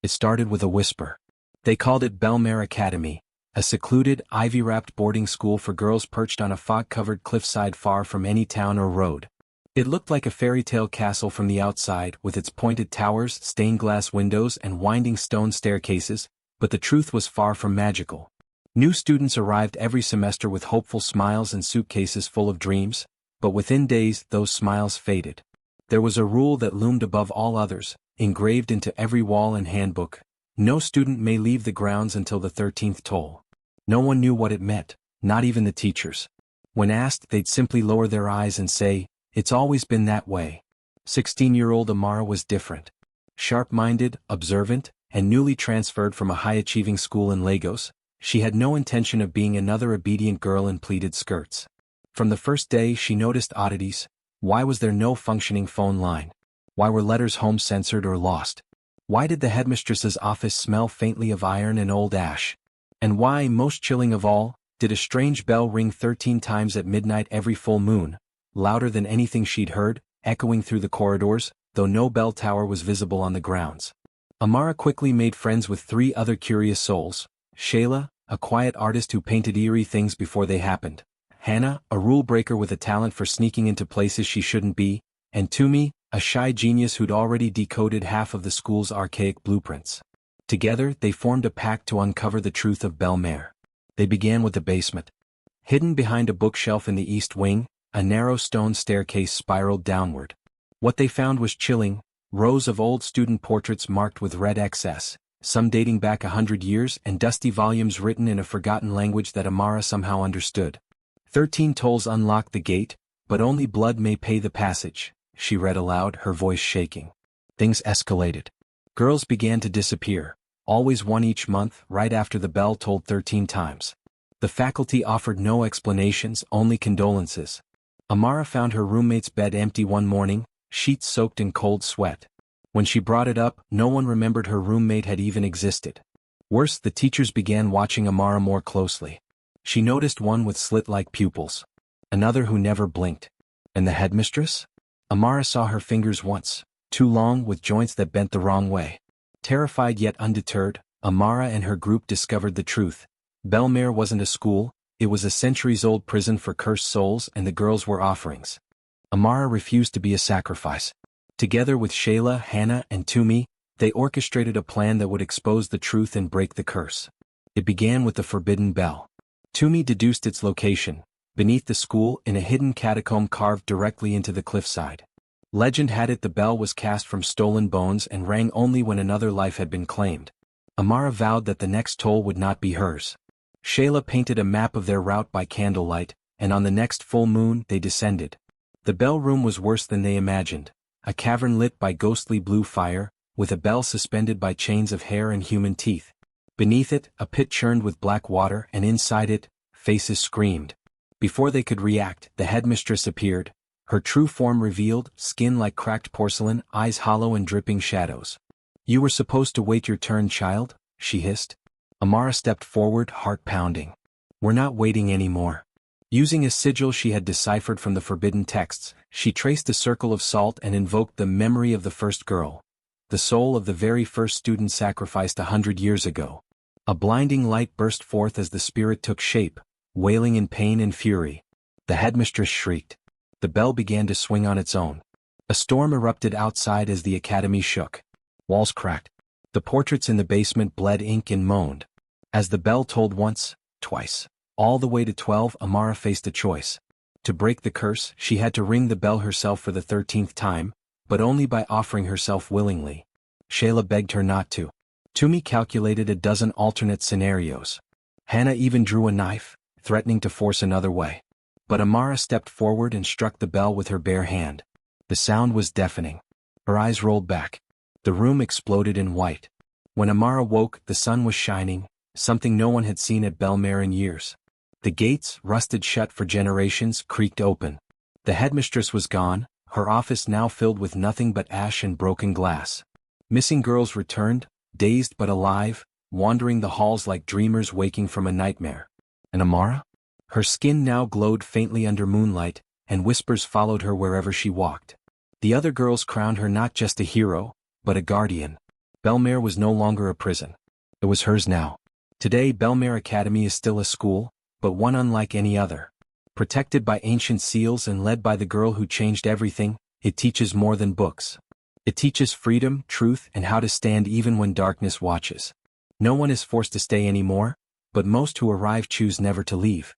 It started with a whisper. They called it Bellmare Academy, a secluded, ivy-wrapped boarding school for girls perched on a fog-covered cliffside far from any town or road. It looked like a fairy tale castle from the outside, with its pointed towers, stained glass windows, and winding stone staircases, but the truth was far from magical. New students arrived every semester with hopeful smiles and suitcases full of dreams, but within days those smiles faded. There was a rule that loomed above all others, engraved into every wall and handbook: no student may leave the grounds until the 13th toll. No one knew what it meant, not even the teachers. When asked, they'd simply lower their eyes and say, "It's always been that way." 16-year-old Amara was different. Sharp-minded, observant, and newly transferred from a high-achieving school in Lagos, she had no intention of being another obedient girl in pleated skirts. From the first day she noticed oddities. Why was there no functioning phone line? Why were letters home censored or lost? Why did the headmistress's office smell faintly of iron and old ash? And why, most chilling of all, did a strange bell ring 13 times at midnight every full moon, louder than anything she'd heard, echoing through the corridors, though no bell tower was visible on the grounds? Amara quickly made friends with 3 other curious souls: Shayla, a quiet artist who painted eerie things before they happened; Hannah, a rule-breaker with a talent for sneaking into places she shouldn't be; and Toomey, a shy genius who'd already decoded half of the school's archaic blueprints. Together, they formed a pact to uncover the truth of Bellmare. They began with the basement. Hidden behind a bookshelf in the east wing, a narrow stone staircase spiraled downward. What they found was chilling: rows of old student portraits marked with red XS, some dating back 100 years, and dusty volumes written in a forgotten language that Amara somehow understood. 13 tolls unlock the gate, but only blood may pay the passage, she read aloud, her voice shaking. Things escalated. Girls began to disappear, always one each month, right after the bell tolled 13 times. The faculty offered no explanations, only condolences. Amara found her roommate's bed empty one morning, sheets soaked in cold sweat. When she brought it up, no one remembered her roommate had even existed. Worse, the teachers began watching Amara more closely. She noticed one with slit-like pupils, another who never blinked. And the headmistress? Amara saw her fingers once, too long, with joints that bent the wrong way. Terrified yet undeterred, Amara and her group discovered the truth. Bellmare wasn't a school, it was a centuries-old prison for cursed souls, and the girls were offerings. Amara refused to be a sacrifice. Together with Shayla, Hannah, and Toomey, they orchestrated a plan that would expose the truth and break the curse. It began with the forbidden bell. Toomey deduced its location, beneath the school, in a hidden catacomb carved directly into the cliffside. Legend had it the bell was cast from stolen bones and rang only when another life had been claimed. Amara vowed that the next toll would not be hers. Shayla painted a map of their route by candlelight, and on the next full moon they descended. The bell room was worse than they imagined, a cavern lit by ghostly blue fire, with a bell suspended by chains of hair and human teeth. Beneath it, a pit churned with black water, and inside it, faces screamed. Before they could react, the headmistress appeared, her true form revealed, skin like cracked porcelain, eyes hollow and dripping shadows. "You were supposed to wait your turn, child," she hissed. Amara stepped forward, heart pounding. "We're not waiting anymore." Using a sigil she had deciphered from the forbidden texts, she traced the circle of salt and invoked the memory of the first girl, the soul of the very first student sacrificed 100 years ago. A blinding light burst forth as the spirit took shape, wailing in pain and fury. The headmistress shrieked. The bell began to swing on its own. A storm erupted outside as the academy shook. Walls cracked. The portraits in the basement bled ink and moaned. As the bell tolled once, twice, all the way to 12, Amara faced a choice. To break the curse, she had to ring the bell herself for the 13th time, but only by offering herself willingly. Shayla begged her not to. Toomey calculated a dozen alternate scenarios. Hannah even drew a knife, threatening to force another way. But Amara stepped forward and struck the bell with her bare hand. The sound was deafening. Her eyes rolled back. The room exploded in white. When Amara woke, the sun was shining, something no one had seen at Bellmare in years. The gates, rusted shut for generations, creaked open. The headmistress was gone, her office now filled with nothing but ash and broken glass. Missing girls returned, dazed but alive, wandering the halls like dreamers waking from a nightmare. And Amara? Her skin now glowed faintly under moonlight, and whispers followed her wherever she walked. The other girls crowned her not just a hero, but a guardian. Bellmare was no longer a prison. It was hers now. Today Bellmare Academy is still a school, but one unlike any other. Protected by ancient seals and led by the girl who changed everything, it teaches more than books. It teaches freedom, truth, and how to stand even when darkness watches. No one is forced to stay anymore, but most who arrive choose never to leave.